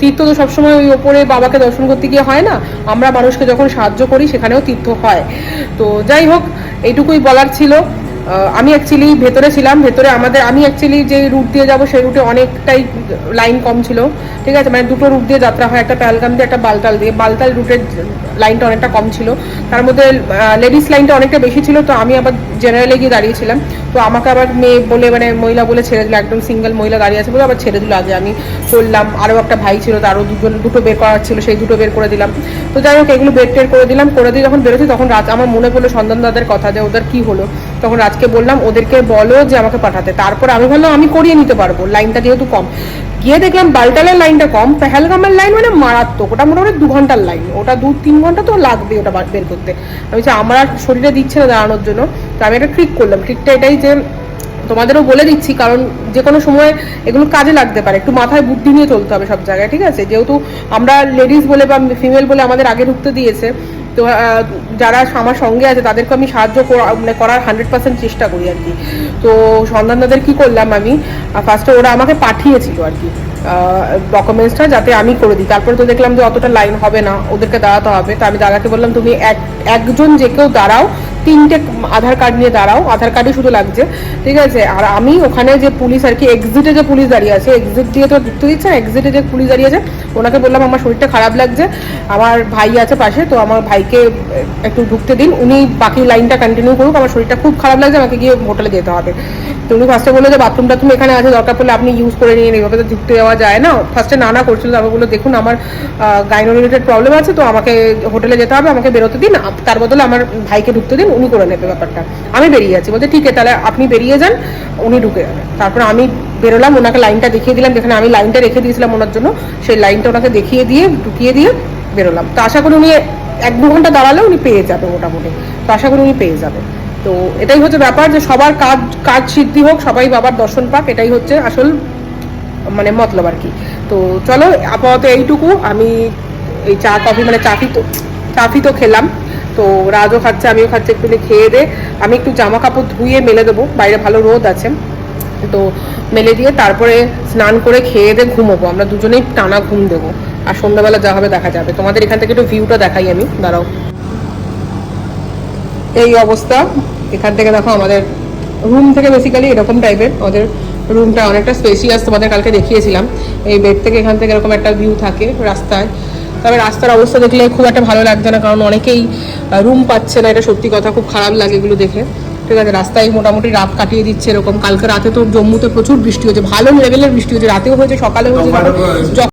তীর্থ তো সবসময় ওই ওপরে বাবাকে দর্শন করতে গিয়ে হয় না, আমরা মানুষকে যখন সাহায্য করি সেখানেও তীর্থ হয়। তো যাই হোক, এইটুকুই বলার ছিল। আমি অ্যাকচুয়ালি ভেতরে ছিলাম, ভেতরে আমি অ্যাকচুয়ালি যে রুট দিয়ে যাব সেই রুটে অনেকটাই লাইন কম ছিল, ঠিক আছে, মানে দুটো রুট দিয়ে যাত্রা হয়, একটা পেহেলগাম দিয়ে একটা বালতাল দিয়ে। বালতাল রুটের লাইনটা অনেকটা কম ছিল, তার মধ্যে লেডিস লাইনটা অনেকটা বেশি ছিল, তো আমি আবার জেনারেলে গিয়ে দাঁড়িয়েছিলাম। তো আমাকে আবার মেয়ে বলে মানে মহিলা বলে ছেড়ে দিল, একদম সিঙ্গেল মহিলা দাঁড়িয়ে আছে বলে আবার ছেড়ে দিল। আগে আমি করলাম, আরও একটা ভাই ছিল, তারও দুটো বের করার ছিল, সেই দুটো বের করে দিলাম। তো যাই হোক, এগুলো বের টের করে দিলাম, করে দিয়ে যখন বেরোচ্ছি তখন রাত আমার মনে পড়লো সন্তান দাদের কথা, যে ওদের কি হলো। তখন রাজকে বললাম ওদেরকে বলো যে আমাকে পাঠাতে। তারপর আমি ভাবলাম আমি করিয়ে নিতে পারবো, লাইনটা যেহেতু কম। গিয়ে দেখলাম বালতালের লাইনটা কম, পেহেলগামের লাইন মানে মারাত্মক। ওটা মোটামুটি 2 ঘন্টার লাইন, ওটা 2-3 ঘন্টা তো লাগবে ওটা বের করতে। আমি যে আমার শরীরে দিচ্ছে না দাঁড়ানোর জন্য, তো আমি একটা ট্রিক করলাম। ট্রিকটা এটাই যে তোমাদেরও বলে দিচ্ছি, কারণ যে কোনো সময় এগুলো কাজে লাগতে পারে, একটু মাথায় বুদ্ধি নিয়ে চলতে হবে সব জায়গায়, ঠিক আছে। যেহেতু আমরা লেডিস বলে বা ফিমেল বলে আমাদের আগে ঢুকতে দিয়েছে, তো যারা আমার সঙ্গে আছে তাদেরকে আমি সাহায্য মানে করার 100% চেষ্টা করি আর কি। তো সন্ধানদাদের কি করলাম, আমি ফার্স্টে ওরা আমাকে পাঠিয়েছিল আর কি ডকুমেন্টসটা, যাতে আমি করে দিই। তারপরে তো দেখলাম যে অতটা লাইন হবে না, ওদেরকে দাঁড়াতে হবে। তো আমি দাদাকে বললাম তুমি একজন যে কেউ দাঁড়াও, 3টে আধার কার্ড নিয়ে দাঁড়াও, আধার কার্ডই শুধু লাগছে, ঠিক আছে। আর আমি ওখানে যে পুলিশ আর কি, এক্সিটে যে পুলিশ দাঁড়িয়ে আছে, এক্সিট দিয়ে তো ঢুকতে দিচ্ছে না, এক্সিটে যে পুলিশ দাঁড়িয়ে আছে ওনাকে বললাম আমার শরীরটা খারাপ লাগছে, আমার ভাই আছে পাশে, তো আমার ভাইকে একটু ঢুকতে দিন, উনি বাকি লাইনটা কন্টিনিউ করুক, আমার শরীরটা খুব খারাপ লাগছে, আমাকে গিয়ে হোটেলে যেতে হবে। তো উনি ফার্স্টে বললো যে বাথরুমটা তুমি এখানে আছে, দরকার পড়লে আপনি ইউজ করে নিয়ে, এইভাবে তো ঢুকতে যাওয়া যায় না। ফার্স্টে না করছিল, তারপর বললো দেখুন আমার গাইনো রিলেটেড প্রবলেম আছে, তো আমাকে হোটেলে যেতে হবে, আমাকে বেরোতে দিন, তার বদলে আমার ভাইকে ঢুকতে দিন, উনি করে নেবে ব্যাপারটা। আমি বেরিয়ে যাচ্ছি, বলতে ঠিক আছে তাহলে আপনি বেরিয়ে যান, উনি ঢুকে যাবেন। তারপর আমি বেরোলাম, ওনাকে লাইনটা দেখিয়ে দিলাম, যেখানে আমি লাইনটা রেখে দিয়েছিলাম ওনার জন্য, সেই লাইনটা ওনাকে দেখিয়ে দিয়ে ঢুকিয়ে দিয়ে বেরোলাম। তো আশা করি উনি 1-2 ঘন্টা দাঁড়ালে উনি পেয়ে যাবে মোটামুটি, তো আশা করি উনি পেয়ে যাবে। তো এটাই হচ্ছে ব্যাপার, যে সবার কাজ সিদ্ধি হোক, সবাই বাবার দর্শন পাক, এটাই হচ্ছে আসল মানে মতলব আর কি। তো চলো আপাতত এইটুকু। আমি এই চা কফি মানে চাফি তো খেলাম, তো রাজও খাচ্ছে, আমিও খাচ্ছি, একটু খেয়ে দে। আমি একটু জামা কাপড় ধুয়ে মেলে দেবো, বাইরে ভালো রোদ আছে, তো মেলে দিয়ে তারপরে স্নান করে খেয়ে দিয়ে ঘুমোবো। আমরা দুজনেই টানা ঘুম দেবো, আর সন্ধ্যাবেলা যা হবে দেখা যাবে। তোমাদের এখান থেকে একটু ভিউটা দেখাই আমি, দাঁড়াও। এই অবস্থা, এখান থেকে দেখো আমাদের রুম থেকে বেসিক্যালি এরকম টাইপের, আমাদের রুমটা অনেকটা স্পেশিয়াস, তোমাদের কালকে দেখিয়েছিলাম। এই বেড থেকে এখান থেকে এরকম একটা ভিউ থাকে রাস্তায়। তবে রাস্তার অবস্থা দেখলে খুব একটা ভালো লাগছে না, কারণ অনেকেই রুম পাচ্ছে না, এটা সত্যি কথা, খুব খারাপ লাগে এগুলো দেখে, ঠিক আছে। রাস্তায় মোটামুটি রাত কাটিয়ে দিচ্ছে এরকম। কালকে রাতে তো জম্মুতে প্রচুর বৃষ্টি হয়েছে, ভালো লেভেলের বৃষ্টি হয়েছে, রাতেও হয়েছে, সকালে হয়েছে,